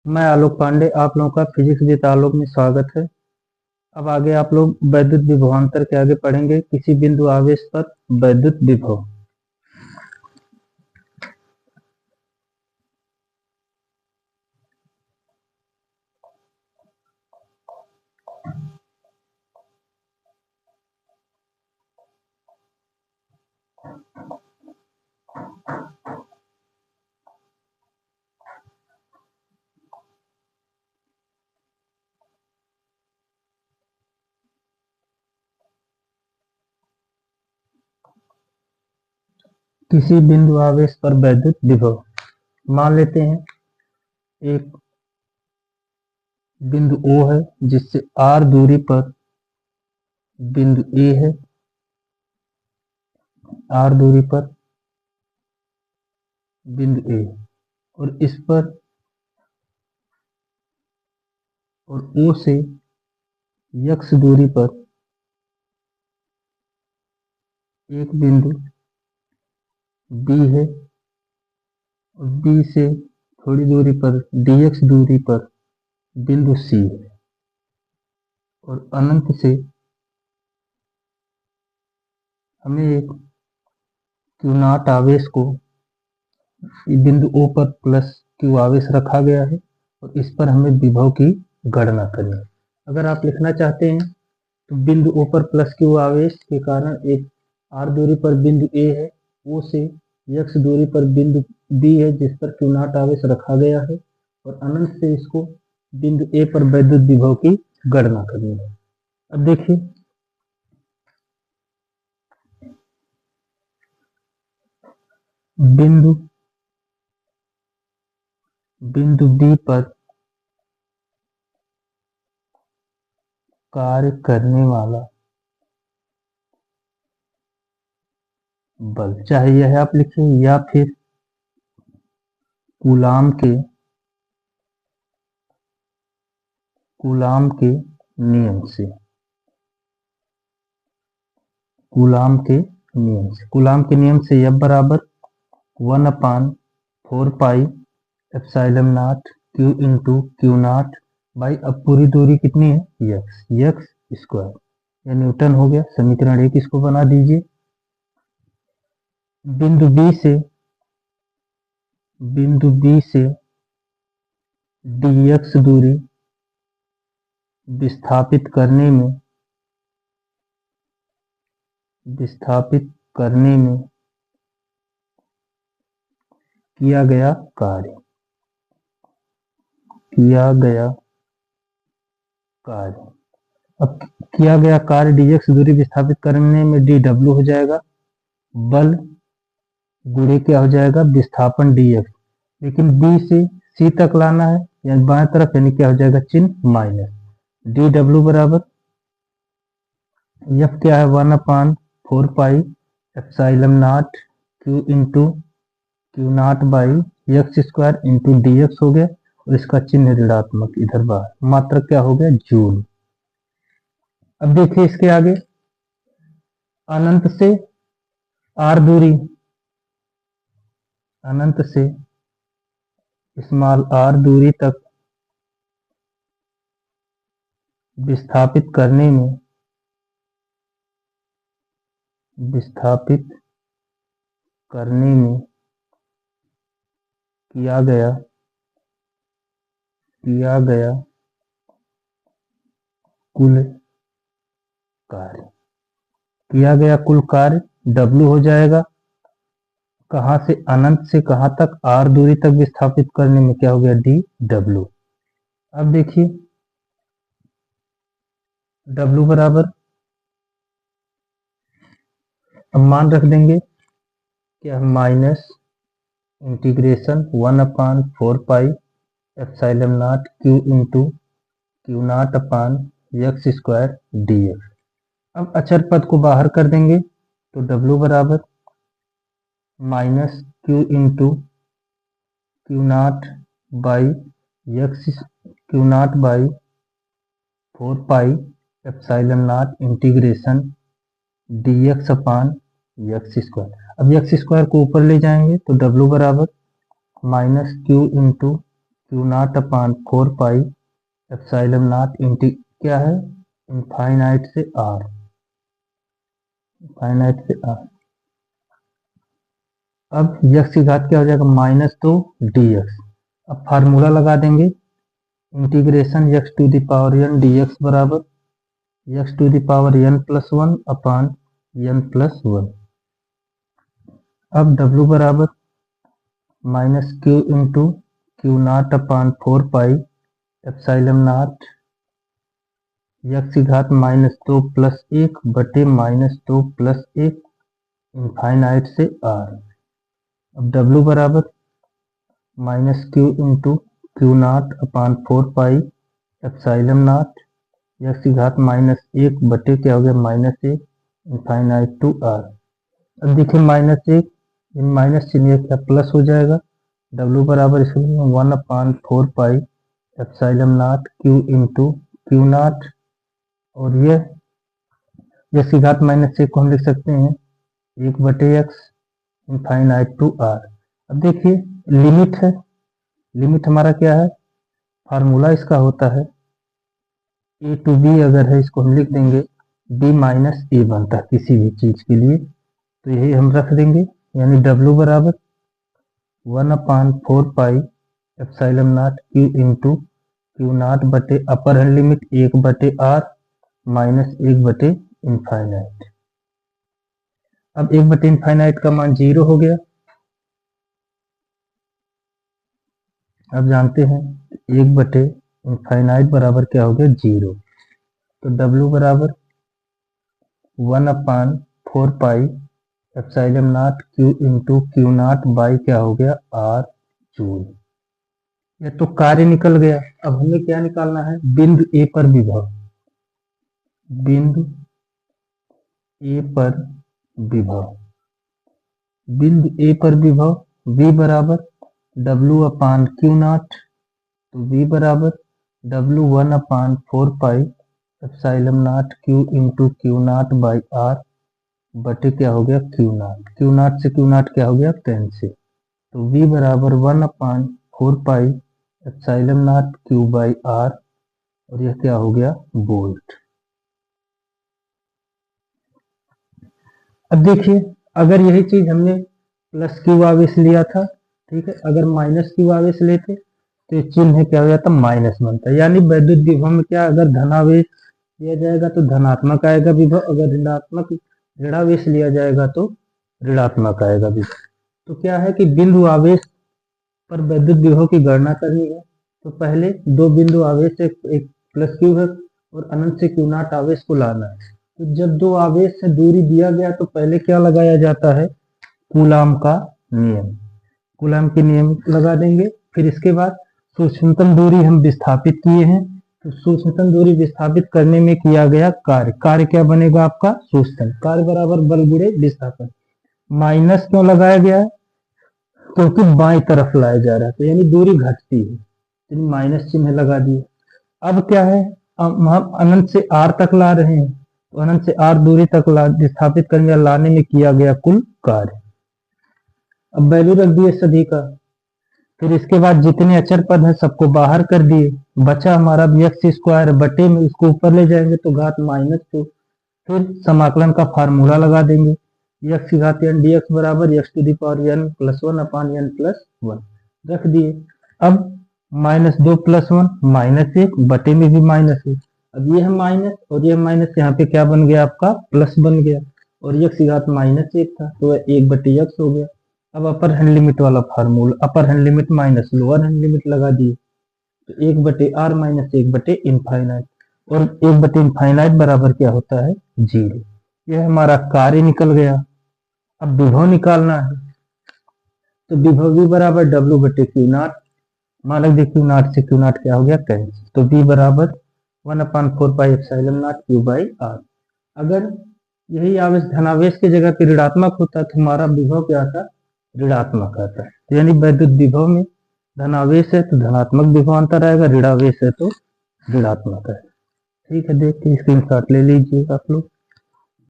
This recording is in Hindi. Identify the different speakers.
Speaker 1: मैं आलोक पांडे, आप लोगों का फिजिक्स विद आलोक में स्वागत है। अब आगे आप लोग वैद्युत विभवांतर के आगे पढ़ेंगे। किसी बिंदु आवेश पर वैद्युत विभव। किसी बिंदु आवेश पर वैद्युत विभव। मान लेते हैं एक बिंदु O है जिससे R दूरी पर बिंदु A है। R दूरी पर बिंदु A और इस पर और O से X दूरी पर एक बिंदु B है और B से थोड़ी दूरी पर dx दूरी पर बिंदु C है और अनंत से हमें एक Q0 आवेश को बिंदु O पर प्लस Q आवेश रखा गया है और इस पर हमें विभव की गणना करनी है। अगर आप लिखना चाहते हैं तो बिंदु O पर प्लस Q आवेश के कारण एक R दूरी पर बिंदु A है, O से X दूरी पर बिंदु B है जिस पर Q0 आवेश रखा गया है और अनंत से इसको बिंदु A पर वैद्युत विभव की गणना करनी है। अब देखिए बिंदु B पर कार्य करने वाला बल, चाहे यह आप लिखें या फिर कूलाम के नियम से। कूलाम के नियम से F बराबर 1/4 पाई epsilon not Q into Q0 by, अब पूरी दूरी कितनी है x स्क्वायर, यह न्यूटन हो गया। समीकरण 1 इसको बना दीजिए। बिंदु B से dx दूरी विस्थापित करने में किया गया कार्य। अब किया गया कार्य dx दूरी विस्थापित करने में dw हो जाएगा, बल गुणे क्या हो जाएगा विस्थापन dx, लेकिन B से C तक लाना है यानी बाएं तरफ, यानी क्या हो जाएगा चिन्ह माइनस। dw बराबर F क्या है 1/4 पाई epsilon not Q into Q0 by x square into dx हो गया और इसका चिन्ह ऋणात्मक इधर बाहर, मात्रक क्या हो गया जूल। अब देखिए इसके आगे अनंत से स्मॉल r दूरी तक विस्थापित करने में किया गया कुल कार्य W हो जाएगा। कहां से अनंत से कहां तक, R दूरी तक विस्थापित करने में क्या हो गया dW। अब देखिए W बराबर, अब मान रख देंगे क्या minus integration 1/4 pi epsilon not Q into Q0 upon x square dx। अब अचर पद को बाहर कर देंगे तो W बराबर minus Q into Q0 by Q0 by 4 pi epsilon naught integration dx upon x square. अब x स्क्वायर को ऊपर ले जाएंगे तो W बराबर minus Q into Q naught upon 4 pi epsilon naught इंटी क्या है, इनफाइनाइट से आर, इनफाइनाइट से आर। अब यक्स की घात क्या हो जाएगा, माइनस तो डी एक्स। अब फार्मूला लगा देंगे, integration x to the power n D x बराबर x to the power N plus 1 upon N plus 1। अब W बराबर minus Q into Q naught upon 4 pi epsilon naught x की घात माइनस 2 प्लस 1 बटे माइनस 2 प्लस 1 इनफाइनाइट से आर। अब W बराबर minus Q into Q naught upon 4 pi epsilon naught x की घात माइनस 1 बटे क्या हो गया माइनस 1 इनफाइनाइट टू आर। अब देखिए माइनस 1 इन माइनस चिन्ह क्या प्लस हो जाएगा, W बराबर इसमें 1 upon 4 pi epsilon naught Q into Q not और ये यक्स की घात माइनस 1 को हम लिख सकते हैं 1 बटे एक्स इनफाइनाइट टू आर। अब देखिए लिमिट है, लिमिट हमारा क्या है, फार्मूला इसका होता है ए टू बी अगर है इसको हम लिख देंगे बी माइनस ए बनता है किसी भी चीज के लिए, तो यही हम रख देंगे, यानी W बराबर 1 upon 4 pi epsilon naught Q into Q not बटे अपर हैंड लिमिट 1 बटे आर माइनस 1 बटे इनफाइनाइट। अब 1 बटे इनफाइनाइट का मान 0 हो गया। अब जानते हैं 1 बटे इनफाइनाइट बराबर क्या हो गया 0, तो W बराबर 1 upon 4 pi epsilon naught Q into Q naught by क्या हो गया आर जूल। ये तो कार्य निकल गया। अब हमें क्या निकालना है, बिंदु ए पर विभव, बिंदु ए पर विभव, बिंदु ए पर विभव V बराबर W अपान क्यू नॉट, तो V बराबर W 1 upon 4 pi epsilon naught Q into Q naught by R बटे क्या हो गया क्यू नॉट, क्यू नॉट से क्यू नॉट क्या हो गया कैंसिल, तो V बराबर 1 upon 4 pi epsilon naught Q by R और यह क्या हो गया वोल्ट। अब देखिए अगर यही चीज हमने प्लस क्यू आवेश लिया था, ठीक है, अगर माइनस क्यू आवेश लेते तो चिन्ह क्या हो जाता माइनस बनता, यानी वैद्युत विभव में क्या अगर धनावेश लिया जाएगा तो धनात्मक आएगा विभव, अगर ऋणात्मक ऋणावेश लिया जाएगा तो ऋणात्मक आएगा विभव। तो क्या है कि बिंदु आवेश पर वैद्युत विभव की गणना करनी है, तो पहले दो बिंदु आवेश एक प्लस क्यू है और अनंत से क्यू नॉट आवेश को लाना है। तो जब दो आवेश से दूरी दिया गया तो पहले क्या लगाया जाता है, कूलाम का नियम, कूलाम के नियम लगा देंगे। फिर इसके बाद सूक्ष्मतम दूरी हम विस्थापित किए हैं, तो सूक्ष्मतम दूरी विस्थापित करने में किया गया कार्य, कार्य क्या बनेगा आपका सूक्ष्मतम, कार्य बराबर बल गुणे विस्थापन। माइनस क्यों लगाया गया है, क्योंकि बाएं तरफ लाया जा रहा है, तो यानी दूरी घटती है, तो माइनस चिन्ह लगा दिए। अब क्या है, हम अनंत से आर तक ला रहे हैं, तो अनंत से आर दूरी तक विस्थापित करने या लाने में किया गया कुल कार्य। अब वैल्यू रख दिए सभी का, फिर इसके बाद जितने अचर पद हैं सबको बाहर कर दिए, बचा हमारा एक्स स्क्वायर बटे में इसको ऊपर ले जाएंगे तो घात माइनस 2, फिर समाकलन का फार्मूला लगा देंगे, एक्स की घात एन डी एक्स बराबर X to the power N plus 1 upon N plus 1 रख दिए। अब माइनस 2 प्लस 1 माइनस 1 बटे में भी माइनस 1, अब ये है माइनस और ये माइनस, यहाँ पे क्या बन गया आपका प्लस बन गया, और एक्स की घात माइनस 1 था तो 1 बटे एक्स हो गया। अब अपर हैंड लिमिट वाला formula, upper hand limit minus lower hand limit लगा दिए, तो 1 बटे आर माइनस 1 बटे इनफाइनाइट, और 1 बटे इनफाइनाइट बराबर क्या होता है 0। यह हमारा कार्य निकल गया। अब विभव निकालना है, तो विभव भी बराबर W बटे क्यू नॉट, मान लो क्यू नॉट से क्यू नॉट क्या हो गया कैंसिल, तो V बराबर 1 upon 4 pi epsilon naught Q by R. अगर यही आवेश धनावेश की जगह पे ऋणात्मक होता तो हमारा विभव क्या आता ऋणात्मक आता है, तो यानी वैद्युत विभव में धनावेश है तो धनात्मक विभव अंतर आएगा, ऋणावेश है तो ऋणात्मक है। ठीक है, देख के स्क्रीनशॉट ले लीजिएगा आप लोग।